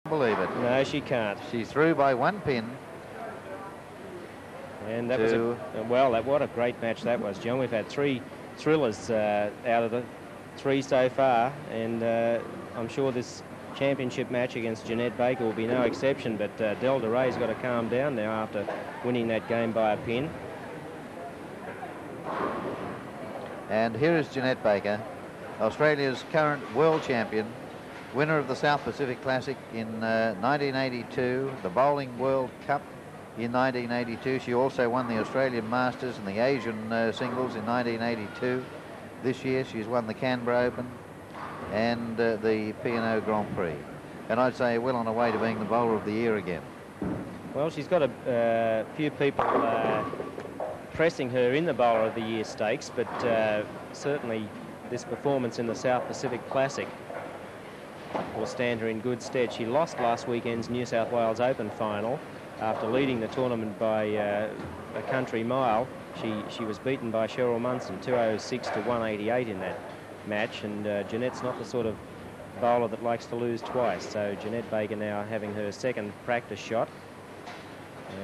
believe it. No, she can't. She's through by 1 pin. And that was what a great match that was, John. We've had 3 thrillers out of the 3 so far, and I'm sure this championship match against Jeanette Baker will be no exception, but Del de Rey's got to calm down now after winning that game by a pin. And here is Jeanette Baker, Australia's current world champion, winner of the South Pacific Classic in 1982, the Bowling World Cup in 1982. She also won the Australian Masters and the Asian singles in 1982. This year she's won the Canberra Open and the P&O Grand Prix. And I'd say well on her way to being the bowler of the year again. Well, she's got a few people pressing her in the Bowler of the Year stakes, but certainly this performance in the South Pacific Classic will stand her in good stead. She lost last weekend's New South Wales Open final after leading the tournament by a country mile. She was beaten by Cheryl Munson 206 to 188 in that match, and Jeanette's not the sort of bowler that likes to lose twice. So Jeanette Baker now having her second practice shot,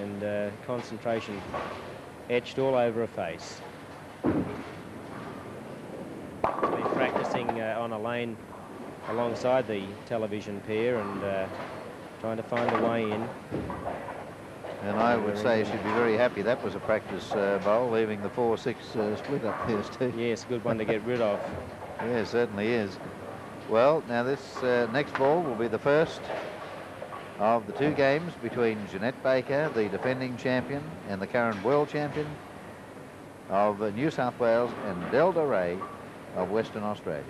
and concentration etched all over her face. Been practicing on a lane alongside the television pair and trying to find a way in. And I would say she'd be very happy that was a practice bowl, leaving the 4-6 split up there, Steve. Yes, a good one to get rid of. Yeah, it certainly is. Well, now this next ball will be the first of the 2 games between Jeanette Baker, the defending champion and the current world champion of New South Wales, and Del de Rey of Western Australia.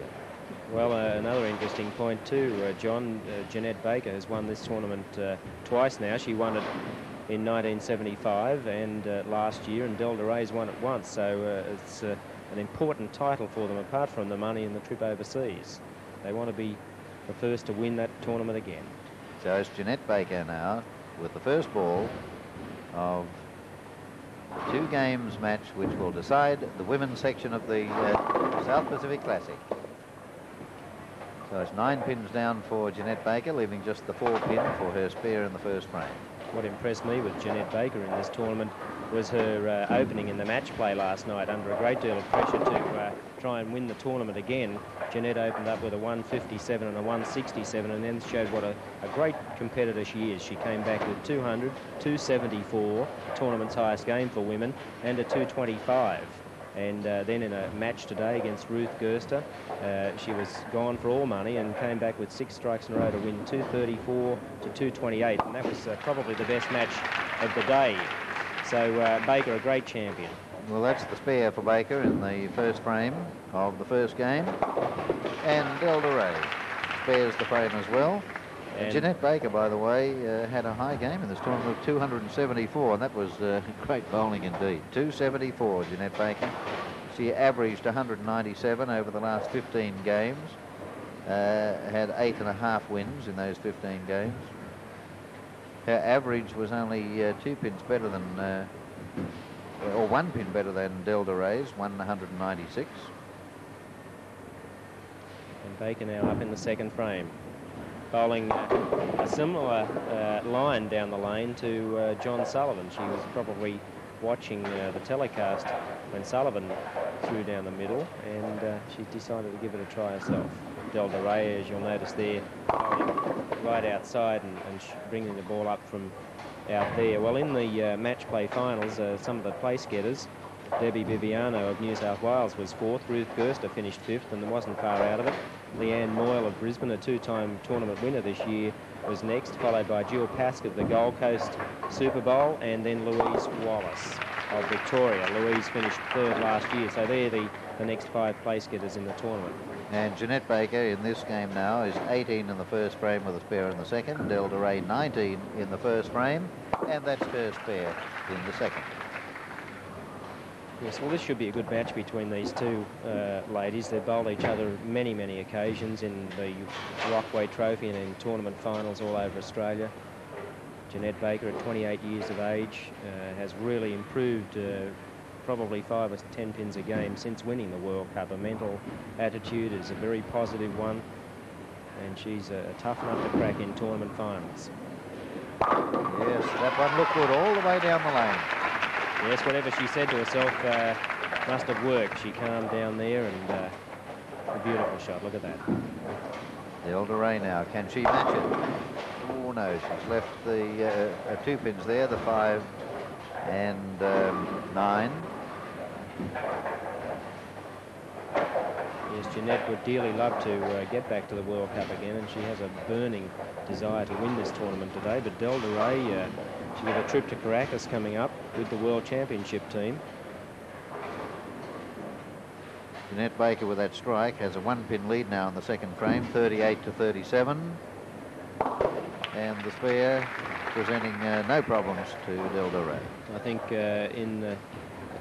Well, another interesting point too, John. Jeanette Baker has won this tournament twice now. She won it in 1975 and last year, and Del de Rey's won it once. So it's an important title for them, apart from the money and the trip overseas. They want to be the first to win that tournament again. So it's Jeanette Baker now with the first ball of the 2 games match which will decide the women's section of the South Pacific Classic. So it's 9 pins down for Jeanette Baker, leaving just the 4 pin for her spare in the first frame. What impressed me with Jeanette Baker in this tournament was her opening in the match play last night under a great deal of pressure to try and win the tournament again. Jeanette opened up with a 157 and a 167 and then showed what a great competitor she is. She came back with 200, 274, tournament's highest game for women, and a 225. And then in a match today against Ruth Gerster, she was gone for all money and came back with 6 strikes in a row to win 234 to 228. And that was probably the best match of the day. So Baker, a great champion. Well, that's the spare for Baker in the first frame of the first game. And Del de Rey spares the frame as well. And Jeanette Baker, by the way, had a high game in this tournament of 274, and that was great bowling indeed. 274, Jeanette Baker. She averaged 197 over the last 15 games. Had 8.5 wins in those 15 games. Her average was only 2 pins better than, or 1 pin better than Del de Rey's, 196. And Baker now up in the second frame, bowling a similar line down the lane to John Sullivan. She was probably watching the telecast when Sullivan threw down the middle, and she decided to give it a try herself. Del de Rey, as you'll notice there, right outside and bringing the ball up from out there. Well, in the match play finals, some of the place getters, Debbie Bibiano of New South Wales was 4th. Ruth Gerster finished 5th and wasn't far out of it. Leanne Moyle of Brisbane, a 2-time tournament winner this year, was next, followed by Jill Pask of the Gold Coast Super Bowl, and then Louise Wallace of Victoria. Louise finished 3rd last year, so they're the next 5 place getters in the tournament. And Jeanette Baker in this game now is 18 in the first frame with a spare in the second. Del de Rey 19 in the first frame, and that's her spare in the second. Yes, well, this should be a good match between these 2 ladies. They've bowled each other many, many occasions in the Rockway Trophy and in tournament finals all over Australia. Jeanette Baker, at 28 years of age, has really improved probably 5 or 10 pins a game since winning the World Cup. Her mental attitude is a very positive one. and she's a tough nut to crack in tournament finals. Yes, that one looked good all the way down the lane. Yes, whatever she said to herself must have worked. She calmed down there, and a beautiful shot. Look at that. Del Rey now. Can she match it? Oh, no. She's left the 2 pins there, the 5 and 9. Yes, Jeanette would dearly love to get back to the World Cup again, and she has a burning desire to win this tournament today. But Del Rey, she got a trip to Caracas coming up with the World Championship team. Jeanette Baker with that strike has a 1-pin lead now in the second frame, 38 to 37. And the spare presenting no problems to Del Rey. I think in the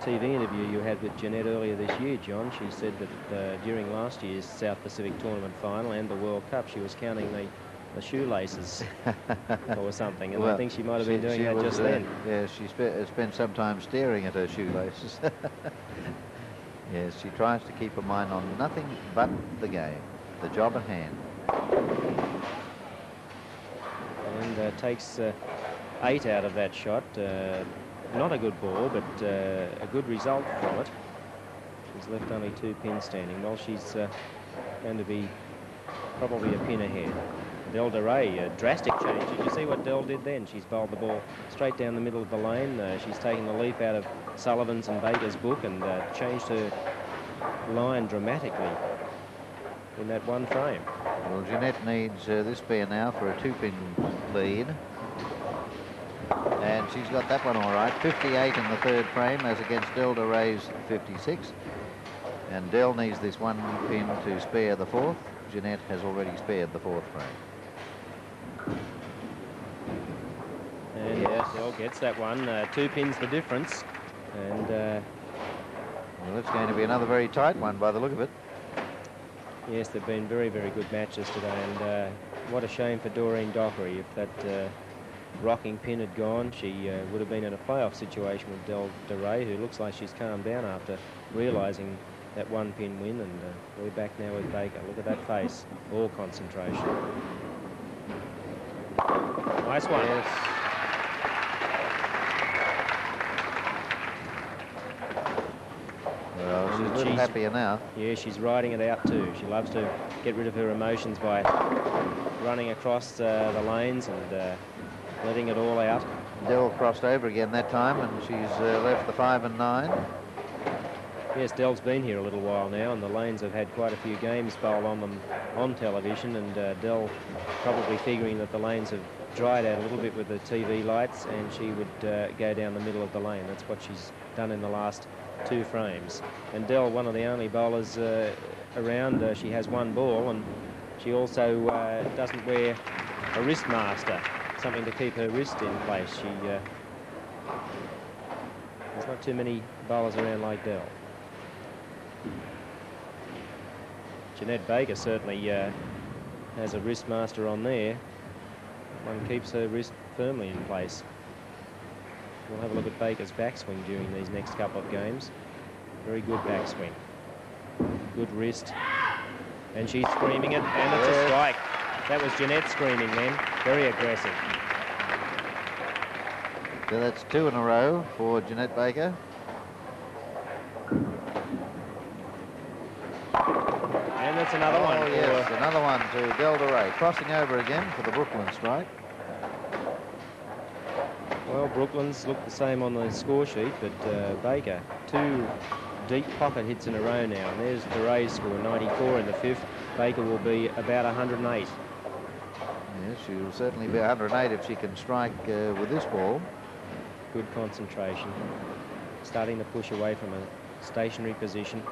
TV interview you had with Jeanette earlier this year, John, she said that during last year's South Pacific Tournament final and the World Cup, she was counting the shoelaces or something, and well, I think she might have been doing that just then. Yeah, she spent some time staring at her shoelaces. Yes, she tries to keep her mind on nothing but the game, the job at hand. And takes 8 out of that shot. Not a good ball, but a good result from it. She's left only 2 pins standing. Well, she's going to be probably a pin ahead. Del Rey, a drastic change. Did you see what Del did then? She's bowled the ball straight down the middle of the lane. She's taken the leaf out of Sullivan's and Baker's book and changed her line dramatically in that 1 frame. Well, Jeanette needs this pair now for a 2-pin lead. And she's got that one all right. 58 in the 3rd frame as against Del Rey's 56. And Del needs this 1 pin to spare the 4th. Jeanette has already spared the 4th frame. And yes, Del gets that one. 2 pins the difference. And well, it's going to be another very tight one by the look of it. Yes, they've been very, very good matches today. And what a shame for Doreen Dockery. If that rocking pin had gone, she would have been in a playoff situation with Del Rey, who looks like she's calmed down after realising that 1-pin win. And we're back now with Baker. Look at that face. All concentration. Nice one. Yes. Well, she's a little happier now. Yeah, she's riding it out too. She loves to get rid of her emotions by running across the lanes and letting it all out. Del crossed over again that time, and she's left the 5 and 9. Yes, Del's been here a little while now, and the lanes have had quite a few games bowled on them on television, and Del probably figuring that the lanes have dried out a little bit with the TV lights, and she would go down the middle of the lane. That's what she's done in the last 2 frames. And Del, one of the only bowlers around, she has 1 ball, and she also doesn't wear a wrist master, something to keep her wrist in place. There's not too many bowlers around like Del. Jeanette Baker certainly has a wrist master on there. One keeps her wrist firmly in place. We'll have a look at Baker's backswing during these next couple of games. Very good backswing. Good wrist. And she's screaming it, and it's a strike. That was Jeanette screaming then. Very aggressive. So that's 2 in a row for Jeanette Baker. And that's another one. Oh, yes, another one to Del Rey. Crossing over again for the Brooklyn strike. Well, Brooklyn's looked the same on the score sheet, but Baker, 2 deep pocket hits in a row now. And there's the Rey's score, 94 in the 5th. Baker will be about 108. Yes, she'll certainly be 108 if she can strike with this ball. Good concentration. Starting to push away from a stationary position.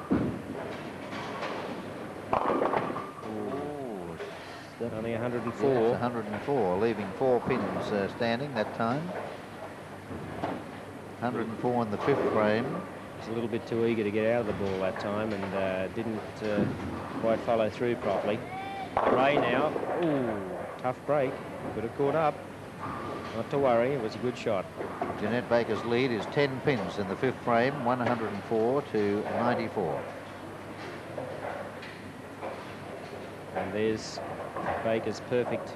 Only 104. Yes, 104, leaving 4 pins standing that time. 104 in the 5th frame. Was a little bit too eager to get out of the ball that time and didn't quite follow through properly. Rey now. Ooh, tough break. Could have caught up. Not to worry, it was a good shot. Jeanette Baker's lead is 10 pins in the 5th frame, 104 to 94. And there's Baker's perfect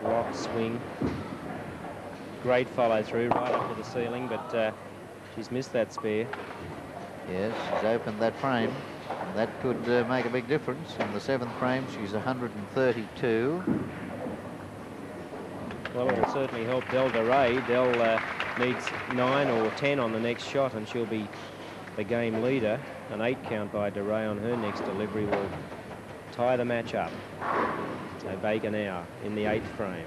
lock swing. Great follow through right up to the ceiling, but she's missed that spare. Yes, she's opened that frame. And that could make a big difference. In the 7th frame, she's 132. Well, it will certainly help Del Rey. Del needs 9 or 10 on the next shot, and she'll be the game leader. An 8 count by De Rey on her next delivery will tie the match up. So Baker now in the 8th frame.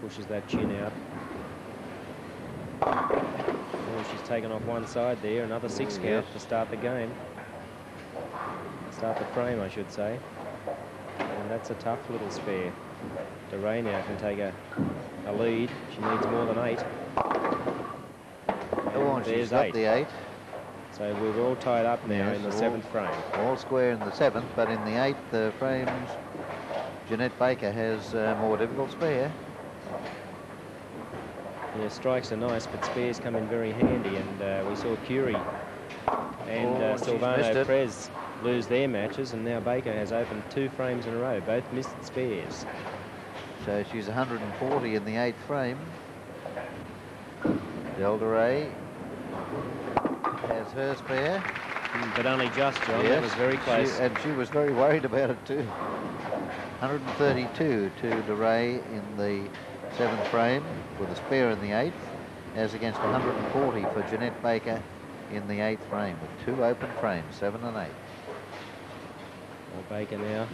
Pushes that chin out. Oh, she's taken off one side there. Another 6 count to start the game. Start the frame, I should say. And that's a tough little spare. De Rey now can take a lead. She needs more than 8. Oh, and she's got the 8. So we're all tied up now in the 7th frame. All square in the 7th, but in the 8th frames, Jeanette Baker has a more difficult spare. Yeah, strikes are nice, but spares come in very handy, and we saw Curie and Silvano Prez lose their matches, and now Baker has opened 2 frames in a row, both missed spares. So she's 140 in the 8th frame. Del Rey has her spare. But only just, John. Yes, that was very close. And she was very worried about it too. 132 to De Rey in the 7th frame with a spare in the 8th, as against 140 for Jeanette Baker in the 8th frame with 2 open frames, 7 and 8. Well, Baker now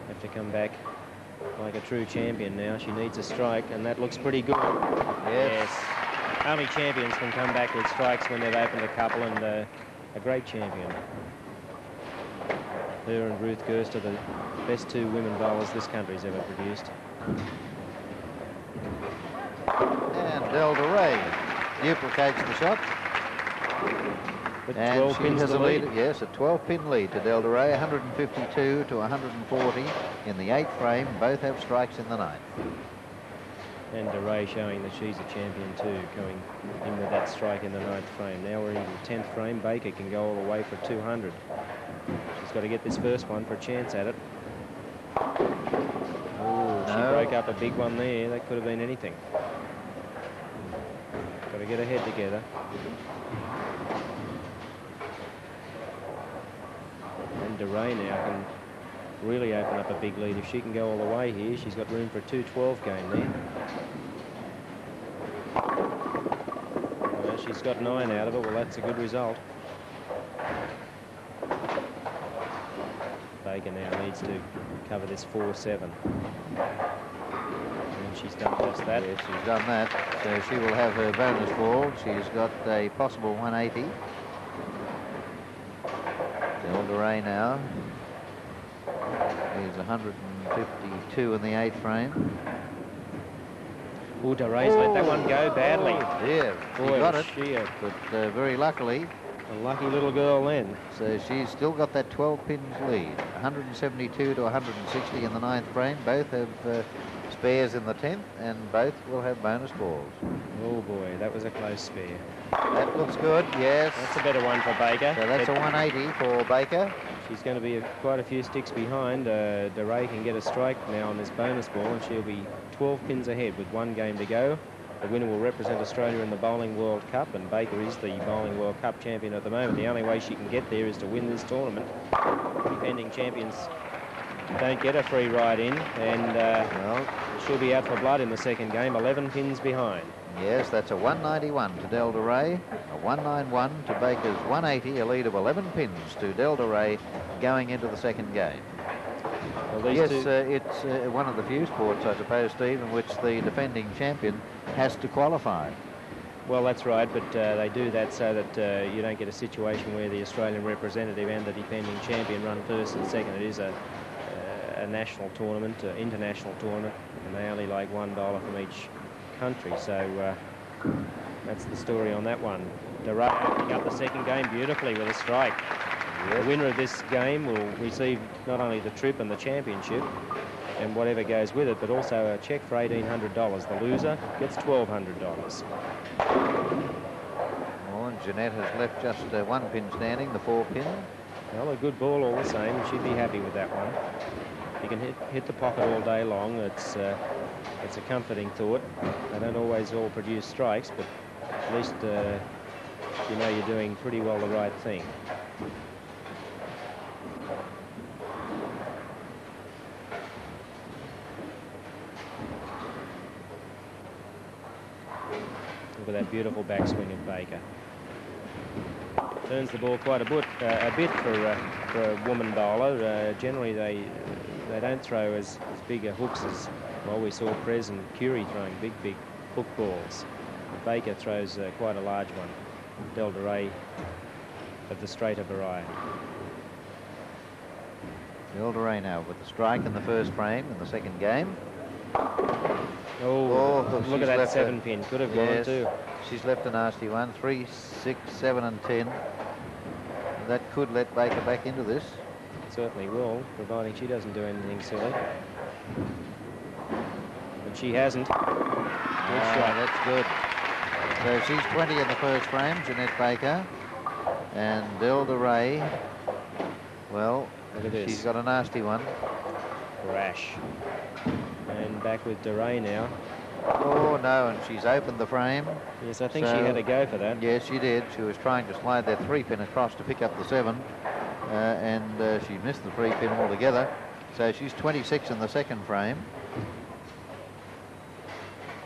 have to come back like a true champion now. She needs a strike, and that looks pretty good. Yes. Only champions can come back with strikes when they've opened a couple, and a great champion. Her and Ruth Gerst are the best 2 women bowlers this country's ever produced. And Del Rey duplicates the shot. With and 12 she pins has a lead. Yes, a 12-pin lead to Del Rey, 152 to 140 in the 8th frame. Both have strikes in the 9th. And De Rey showing that she's a champion too, going in with that strike in the 9th frame. Now we're in the 10th frame. Baker can go all the way for 200. She's got to get this first one for a chance at it. Oh, she broke up a big one there. That could have been anything. Got to get her head together. And De Rey now can really open up a big lead. If she can go all the way here, she's got room for a 2-12 game there. Well, she's got 9 out of it. Well, that's a good result. Baker now needs to cover this 4-7. And she's done just that. Yes, she's done that. So she will have her bonus ball. She's got a possible 180. Del Rey now. He's 152 in the 8th frame. Oh, De Rey's let that one go badly. Oh, dear. She got it, but very luckily. A lucky little girl then. So she's still got that 12 pins lead. 172 to 160 in the 9th frame. Both have spares in the 10th, and both will have bonus balls. Oh boy, that was a close spare. That looks good, yes. That's a better one for Baker. So that's a 180 for Baker. She's going to be quite a few sticks behind. De Rey can get a strike now on this bonus ball, and she'll be 12 pins ahead with 1 game to go. The winner will represent Australia in the Bowling World Cup, and Baker is the Bowling World Cup champion at the moment. The only way she can get there is to win this tournament. Defending champions don't get a free ride in, and she'll be out for blood in the second game, 11 pins behind. Yes, that's a 191 to Del Rey, a 191 to Baker's 180, a lead of 11 pins to Del Rey going into the second game. Well, yes, it's one of the few sports, I suppose, Steve, in which the defending champion has to qualify. Well, that's right, but they do that so that you don't get a situation where the Australian representative and the defending champion run first and second. It is a national tournament, international tournament, and they only like $1 from each country, so that's the story on that one. De Rey opening up the second game beautifully with a strike. Yes. The winner of this game will receive not only the trip and the championship, and whatever goes with it, but also a cheque for $1,800. The loser gets $1,200. Oh, and Jeanette has left just one pin standing, the 4-pin. Well, a good ball all the same. She'd be happy with that one. You can hit the pocket all day long. It's a comforting thought. They don't always all produce strikes, but at least you know you're doing pretty well the right thing. Look at that beautiful backswing of Baker. Turns the ball quite a bit for a woman bowler. Generally, they don't throw as big a hooks as, well, we saw Prez and Curie throwing big hook balls. Baker throws quite a large one. Del Rey of the straighter variety. Del Rey now with the strike in the first frame in the second game. Oh, look at that 7-pin. Could have gone too. She's left a nasty one. 3, 6, 7 and 10. That could let Baker back into this. Certainly will, providing she doesn't do anything silly. But she hasn't. Good shot. That's good. So she's 20 in the first frame, Jeanette Baker. And Del Rey, well, look at this. She's got a nasty one. Rash. And back with DeRay now. Oh, no, and she's opened the frame. Yes, I think she had a go for that. Yes, she did. She was trying to slide that 3-pin across to pick up the 7, and she missed the 3-pin altogether. So she's 26 in the second frame.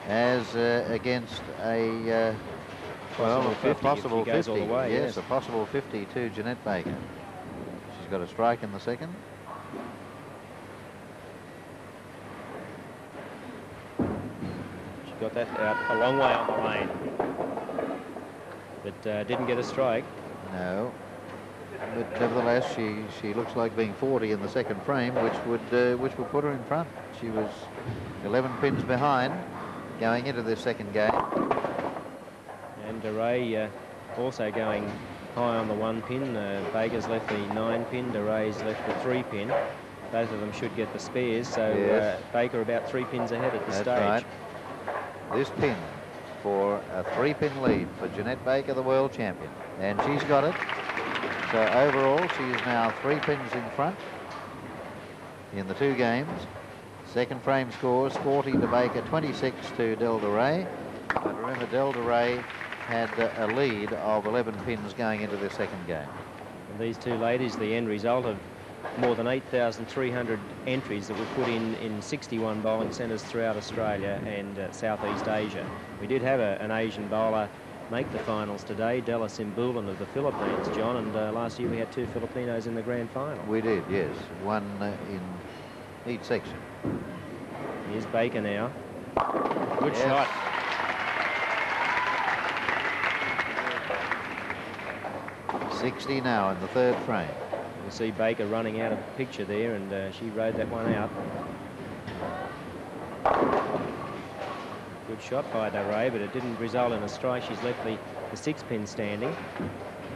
As against a possible 50. All the way, yes, a possible 50 to Jeanette Baker. She's got a strike in the second. Got that out a long way on the lane, but didn't get a strike. No, but nevertheless, she looks like being 40 in the second frame, which would put her in front. She was 11 pins behind going into this second game. And DeRay also going high on the 1-pin. Baker's left the 9-pin. DeRay's left the 3-pin. Both of them should get the spares. So yes. Baker about 3 pins ahead at this stage. Right. This pin for a 3-pin lead for Jeanette Baker, the world champion. And she's got it. So overall, she is now 3 pins in front in the 2 games. Second frame scores 40 to Baker, 26 to Del Rey. But remember, Del Rey had a lead of 11 pins going into the second game. And these two ladies, the end result of more than 8,300 entries that were put in 61 bowling centres throughout Australia and Southeast Asia. We did have an Asian bowler make the finals today, Della Simbulan of the Philippines, John, and last year we had 2 Filipinos in the grand final. We did, yes. One in each section. Here's Baker now. Good shot. .60 now in the third frame. You see Baker running out of the picture there, and she rode that one out. Good shot by DeRay, but it didn't result in a strike. She's left the 6-pin standing,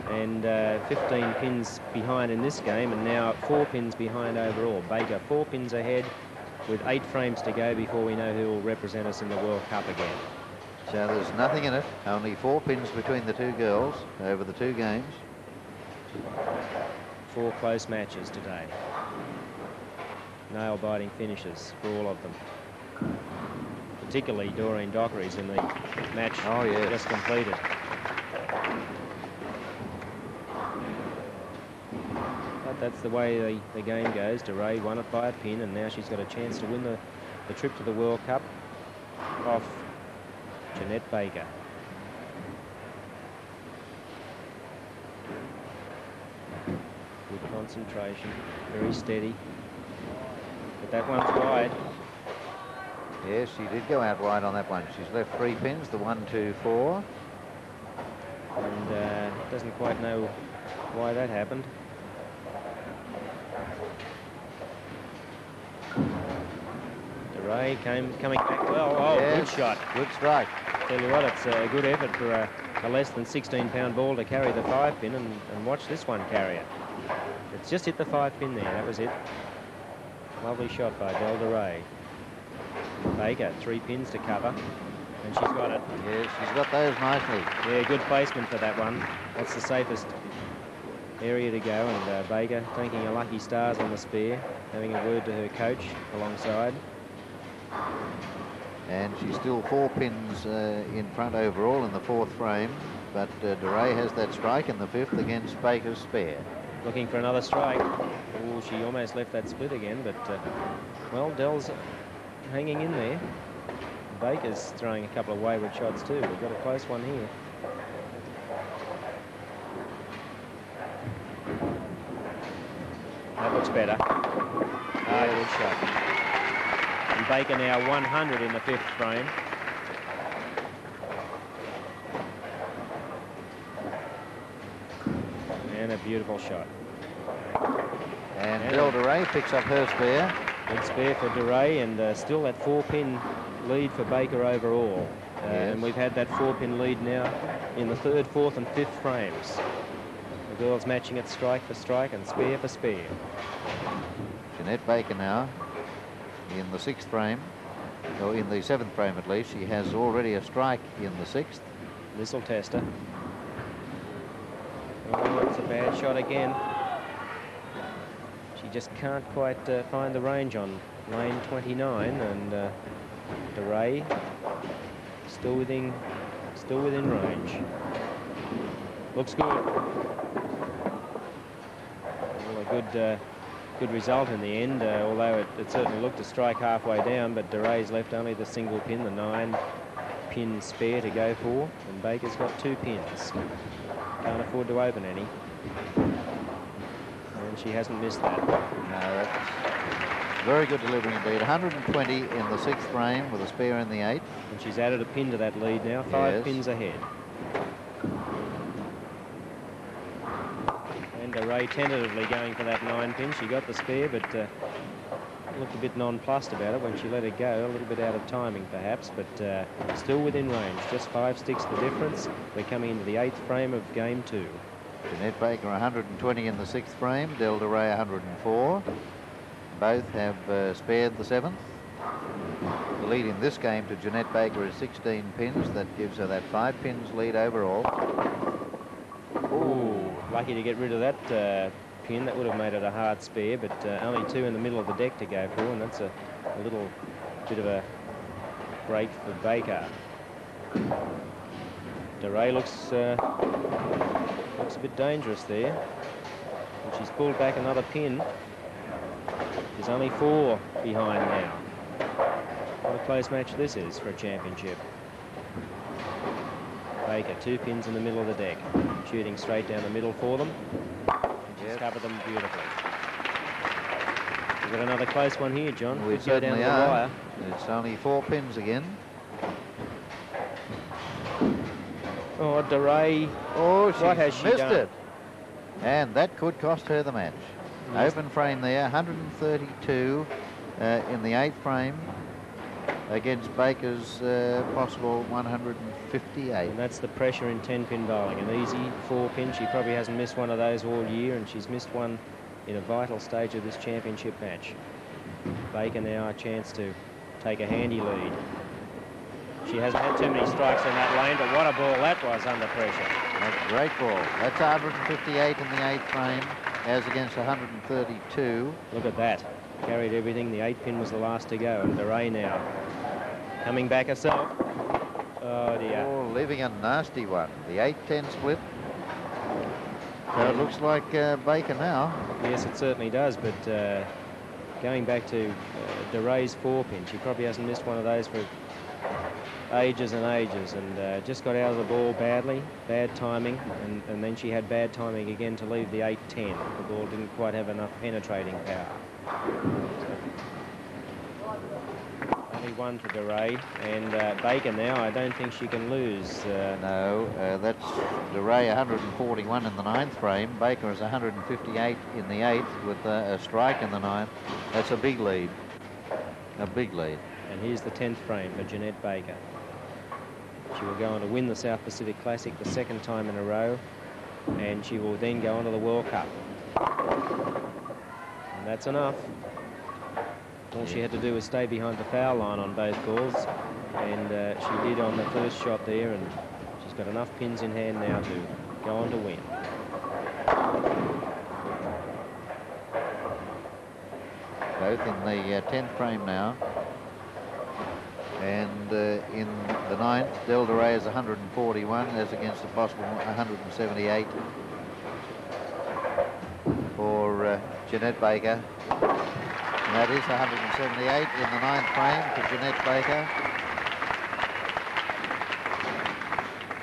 and 15 pins behind in this game, and now 4 pins behind overall. Baker 4 pins ahead with 8 frames to go before we know who will represent us in the World Cup again. So there's nothing in it, only 4 pins between the 2 girls over the 2 games. 4 close matches today. Nail-biting finishes for all of them. Particularly Doreen Dockery's in the match just completed. But that's the way the game goes. DeRay won it by a pin, and now she's got a chance to win the trip to the World Cup off Jeanette Baker. Good concentration, very steady. But that one's wide. Yes, she did go out wide on that one. She's left 3 pins, the 1, 2, 4. And doesn't quite know why that happened. DeRay coming back well. Oh, yes. Good shot. Good strike. Tell you what, it's a good effort for a less than 16-pound ball to carry the 5-pin, and watch this one carry it. It's just hit the 5-pin there. That was it. Lovely shot by Del Rey. Baker, 3 pins to cover, and she's got it. Yes, she's got those nicely. Yeah, good placement for that one. That's the safest area to go, and Baker thanking her lucky stars on the spare, having a word to her coach alongside. And she's still 4 pins in front overall in the 4th frame, but De Rey has that strike in the 5th against Baker's spare. Looking for another strike. Oh, she almost left that split again, but well, Dell's hanging in there. Baker's throwing a couple of wayward shots too. We've got a close one here. That looks better. Ah, good shot. And Baker now 100 in the 5th frame. And a beautiful shot. And Del Rey picks up her spare. Good spare for De Rey, and still that 4-pin lead for Baker overall. Yes. And we've had that 4-pin lead now in the 3rd, 4th and 5th frames. The girls matching it strike for strike and spare for spare. Jeanette Baker now in the 6th frame, or in the 7th frame at least. She has already a strike in the 6th. This'll test her. Oh, it's a bad shot again. She just can't quite find the range on lane 29, and De Rey still within range. Looks good. Well, a good result in the end, although it certainly looked to strike halfway down, but De Rey's left only the single pin, the 9-pin spare to go for, and Baker's got 2 pins. Can't afford to open any. And she hasn't missed that. No, that's very good delivery indeed. 120 in the 6th frame with a spare in the 8th. And she's added a pin to that lead now, 5 pins ahead. And De Rey tentatively going for that 9-pin. She got the spare, but looked a bit nonplussed about it when she let it go. A little bit out of timing, perhaps, but still within range. Just 5 sticks the difference. We're coming into the 8th frame of game 2. Jeanette Baker 120 in the 6th frame. Del Rey 104. Both have spared the 7th. The lead in this game to Jeanette Baker is 16 pins. That gives her that 5 pins lead overall. Ooh, lucky to get rid of that pin. That would have made it a hard spare, but only 2 in the middle of the deck to go for, and that's a little bit of a break for Baker. De Rey looks a bit dangerous there, and she's pulled back another pin. She's only 4 behind now. What a close match this is for a championship. Baker, 2 pins in the middle of the deck, shooting straight down the middle for them. She's covered them beautifully. We've got another close one here, John. We certainly are. It's only 4 pins again. Oh, De Rey. Oh, what has she missed done? it. And that could cost her the match. Yes. Open frame there, 132 in the 8th frame against Baker's possible 158. And that's the pressure in 10-pin bowling. An easy 4-pin. She probably hasn't missed one of those all year, and she's missed one in a vital stage of this championship match. Baker now a chance to take a handy lead. She hasn't had too many strikes in that lane, but what a ball that was under pressure. That's a great ball. That's 158 in the 8th frame, as against 132. Look at that. Carried everything. The 8-pin was the last to go, and De Rey now coming back herself. Oh, dear. Oh, leaving a nasty one. The 8-10 split. So it looks like Baker now. Yes, it certainly does, but going back to De Rey's 4-pin, she probably hasn't missed one of those for ages and ages, and just got out of the ball badly, bad timing, and then she had bad timing again to leave the 8-10. The ball didn't quite have enough penetrating power. Only 1 for De Rey, and Baker now, I don't think she can lose. No, that's De Rey 141 in the 9th frame. Baker is 158 in the 8th with a strike in the 9th. That's a big lead. A big lead. And here's the 10th frame for Jeanette Baker. She will go on to win the South Pacific Classic the 2nd time in a row, and she will then go on to the World Cup. And that's enough. All she had to do was stay behind the foul line on both calls, and she did on the first shot there, and she's got enough pins in hand now to go on to win. Both in the 10th frame now. And in the 9th, Del de Rey is 141 as against a possible 178 for Jeanette Baker. And that is 178 in the 9th frame for Jeanette Baker.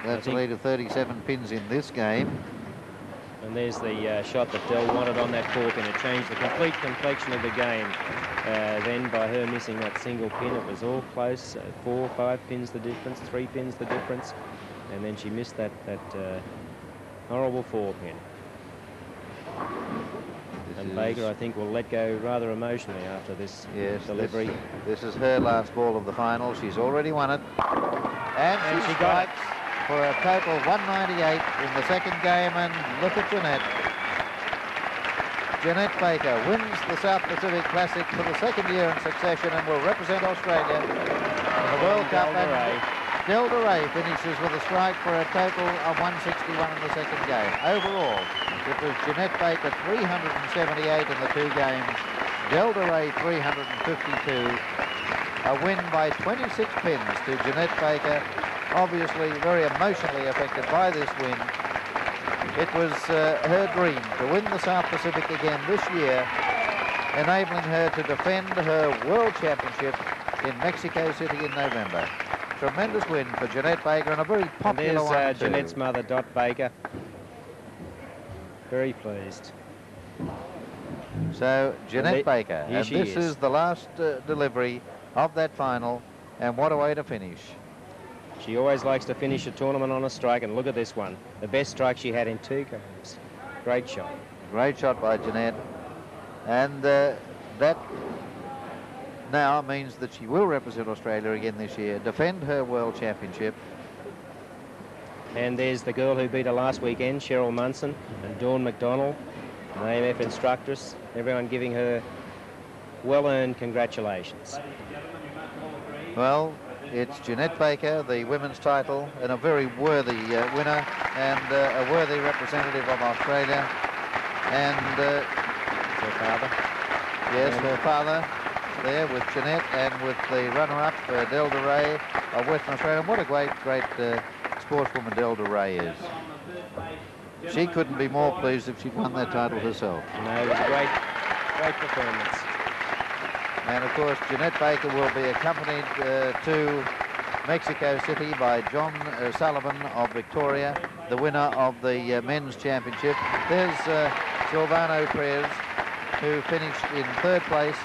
That's a lead of 37 pins in this game. And there's the shot that Del wanted on that four pin. It changed the complete complexion of the game. Then by her missing that single pin, it was all close. 4, 5 pins the difference, 3 pins the difference. And then she missed that horrible four pin. And Baker, I think, will let go rather emotionally after this delivery. This is her last ball of the final. She's already won it. And she strikes for a total of 198 in the second game. And look at Jeanette. Jeanette Baker wins the South Pacific Classic for the second year in succession and will represent Australia in the World Cup. Del de Rey finishes with a strike for a total of 161 in the second game. Overall, it was Jeanette Baker 378 in the 2 games, Del de Rey 352. A win by 26 pins to Jeanette Baker. Obviously very emotionally affected by this win. It was her dream to win the South Pacific again this year, enabling her to defend her World Championship in Mexico City in November. Tremendous win for Jeanette Baker and a very popular one too. Jeanette's mother, Dot Baker. Very pleased. So Jeanette Baker, and this is the last delivery of that final, and what a way to finish. She always likes to finish a tournament on a strike, and look at this one. The best strike she had in 2 games. Great shot. Great shot by Jeanette. And that now means that she will represent Australia again this year, defend her World Championship. And there's the girl who beat her last weekend, Cheryl Munson, and Dawn McDonald, the AMF instructress. Everyone giving her well-earned congratulations. Well, it's Jeanette Baker, the women's title, and a very worthy winner and a worthy representative of Australia. And her father. Yes, her father there with Jeanette and with the runner-up, Del de Rey of Western Australia. And what a great sportswoman Del de Rey is. She couldn't be more pleased if she'd won that title herself. No, it was a great performance. And of course, Jeanette Baker will be accompanied to Mexico City by John Sullivan of Victoria, the winner of the men's championship. There's Silvano Perez, who finished in 3rd place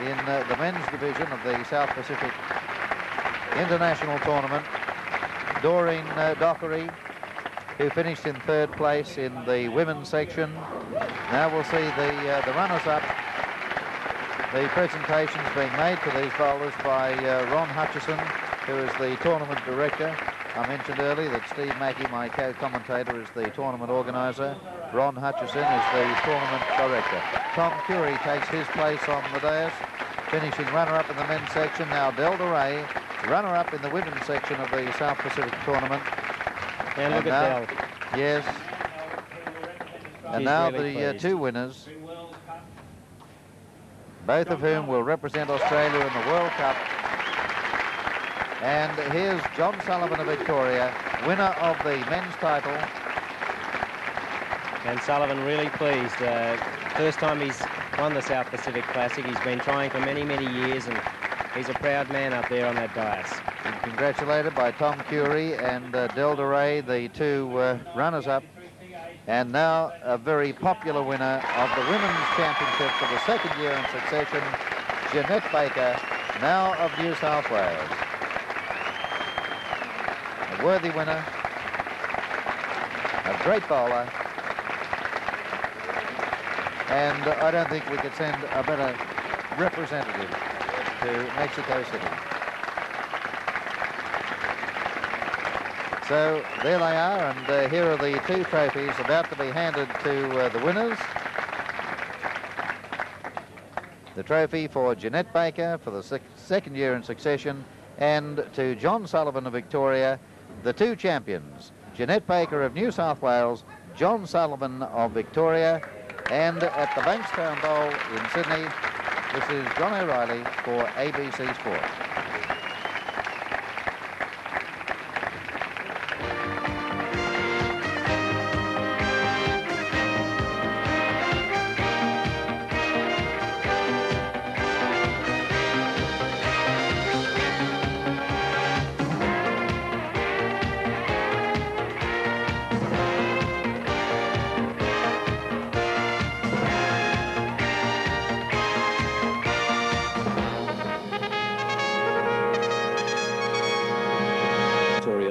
in the men's division of the South Pacific International Tournament. Doreen Dockery, who finished in 3rd place in the women's section. Now we'll see the runners-up. The presentations being made to these bowlers by Ron Hutchison, who is the tournament director. I mentioned earlier that Steve Mackey, my co-commentator, is the tournament organiser. Ron Hutchison is the tournament director. Tom Curry takes his place on the dais, finishing runner-up in the men's section. Now Del de Rey, runner-up in the women's section of the South Pacific tournament. And look at Del. Yes. And now really the 2 winners, both of whom will represent Australia in the World Cup. And here's John Sullivan of Victoria, winner of the men's title. And Sullivan really pleased. First time he's won the South Pacific Classic. He's been trying for many, many years, and he's a proud man up there on that dais. And congratulated by Tom Curry and Del de Rey, the 2 runners-up. And now a very popular winner of the Women's Championship for the 2nd year in succession, Jeanette Baker, now of New South Wales. A worthy winner, a great bowler, and I don't think we could send a better representative to Mexico City. So there they are, and here are the 2 trophies about to be handed to the winners. The trophy for Jeanette Baker for the second year in succession, and to John Sullivan of Victoria, the two champions, Jeanette Baker of New South Wales, John Sullivan of Victoria. And at the Bankstown Bowl in Sydney, this is John O'Reilly for ABC Sport.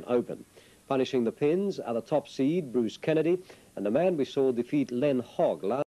Open. Punishing the pins are the top seed, Bruce Kennedy, and the man we saw defeat Len Hogg last